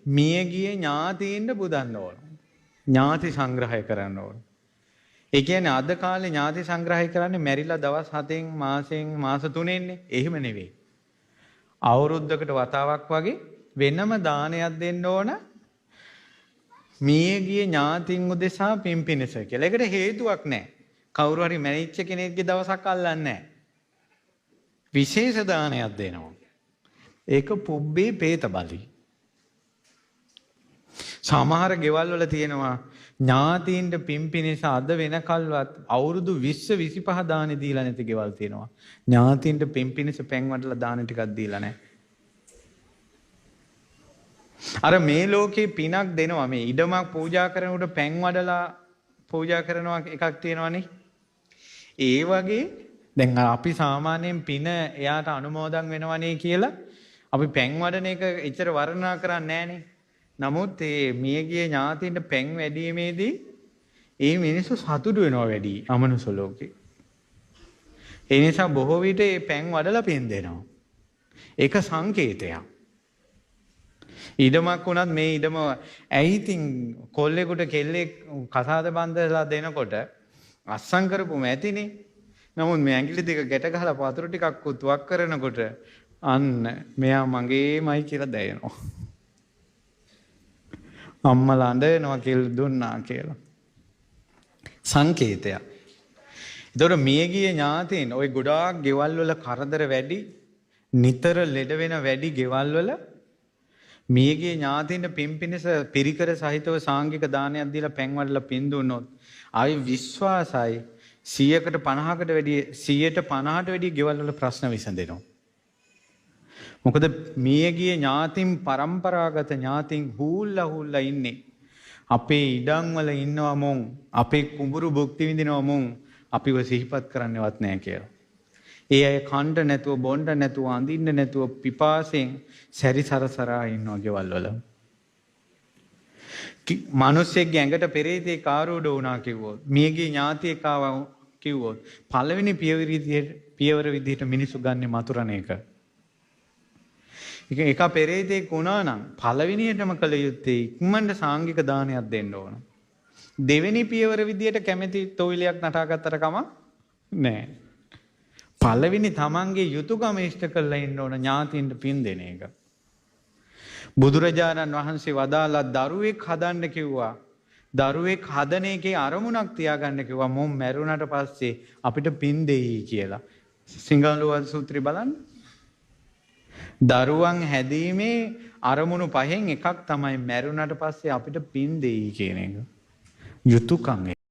මියගිය ඥාතීන්ට පුදන්න ඕන. ඥාති සංග්‍රහය කරන්න ඕන. ඒ කියන්නේ අද කාලේ ඥාති සංග්‍රහය කරන්නේ මැරිලා දවස් 7න් මාසෙන් මාස 3න්නේ. එහෙම නෙවෙයි. අවුරුද්දකට වතාවක් වගේ වෙනම දානයක් දෙන්න ඕන. මියගිය ඥාතින් උදෙසා පින්පිනස කියලා. ඒකට හේතුවක් නැහැ. කවුරු හරි මැරිච්ච කෙනෙක්ගේ දවසක් අල්ලන්නේ නැහැ. විශේෂ දානයක් දෙනවා. ඒක පුබ්බේ പ്രേත බලි. සමහර ගෙවල් වල තියෙනවා ඥාතීන්ට පින්පිනිස අද වෙනකල්වත් අවුරුදු 20 25 දානි දීලා නැති ගෙවල් තියෙනවා. ඥාතීන්ට පින්පිනිස පෙන් වඩලා දාන ටිකක් දීලා නැහැ. අර මේ ලෝකේ පිනක් දෙනවා මේ ඉඩමක් පූජා කරනකොට පෙන් වඩලා පූජා කරනවා එකක් තියෙනවනේ. ඒ වගේ දැන් අපි සාමාන්‍යයෙන් පින එයාට අනුමෝදන් වෙනවනේ කියලා අපි පෙන් වඩන එක එච්චර වර්ණනා කරන්නේ නැහනේ. නමුත් මේ මියගිය ඥාතියින්ට පෙන් වැඩිීමේදී ඒ මිනිස්සු සතුටු වෙනවා වැඩි අමනුෂ්‍ය ලෝකේ. ඒ නිසා බොහෝ විට මේ පෙන් වඩලා පින් දෙනවා. ඒක සංකේතයක්. ඉඩමක් වුණත් මේ ඉඩම ඇයි ඉතින් කොල්ලෙකුට කෙල්ලෙක් කසාද බන්දලා දෙනකොට අස්සම් කරපුම ඇතිනේ. නමුත් මේ ඇඟිලි දෙක ගැට ගහලා වතුර ටිකක් උත්වක් කරනකොට අන්න මෙයා මගේමයි කියලා දැනෙනවා. අම්මලා අඬනවා කියලා දුන්නා කියලා. සංකේතයක්. ඒතකොට මියගිය ඥාතීන් ওই ගොඩාක් ගෙවල් වල කරදර වැඩි, නිතර ලෙඩ වෙන වැඩි ගෙවල් වල මියගිය ඥාතීන්ට පින්පිනිස පිරිකර සහිතව සාංගික දානයක් දීලා පෙන් වඩලා පින් දුන්නොත් ආයි විශ්වාසයි 100කට 50කට වැඩි 150ට වැඩි ගෙවල් වල ප්‍රශ්න විසඳෙනවා. මොකද මියගිය ඥාතින් පරම්පරාගත ඥාතින් හූල්ලා ඉන්නේ. අපේ ඉඩම් වල ඉන්නවා මොන්, අපේ කුඹුරු භුක්ති විඳිනවා මොන්, අපිව සිහිපත් කරන්නවත් නැහැ කියලා. ඒ අය කණ්ඩ නැතුව, බොණ්ඩ නැතුව, අඳින්න නැතුව පිපාසයෙන් සැරිසරසරා ඉන්නවා ගෙවල් වල. මිනිස්සෙක්ගේ ඇඟට පෙරේතෙක් ආරූඪ වුණා කිව්වොත්, මියගිය ඥාතියෙක් ආවා කිව්වොත්, පළවෙනි පියවර විදිහට මිනිස්සු ගන්නෙ මතුරණ එක. එක පෙරේතෙක් වුණා නම් පළවෙනියටම කළ යුත්තේ ඉක්මනට සාංගික දානයක් දෙන්න ඕන. දෙවෙනි පියවර විදියට කැමැති තොවිලයක් නටාගත්තට කමක් නැහැ. පළවෙනි තමන්ගේ යුතුයකම ඉෂ්ට කරලා ඉන්න ඕන ඥාතියින්ට පින් දෙන එක. බුදුරජාණන් වහන්සේ වදාලා දරුවෙක් හදන්න කිව්වා. දරුවෙක් හදන එකේ අරමුණක් තියාගන්න කිව්වා. මොම් මැරුණට පස්සේ අපිට පින් දෙයි කියලා. සිංහලුවන් සූත්‍රය බලන්න. දරුවන් හැදීමේ අරමුණු පහෙන් එකක් තමයි මැරුණට පස්සේ අපිට පින් දෙයි කියන එක. යුතුයකම්.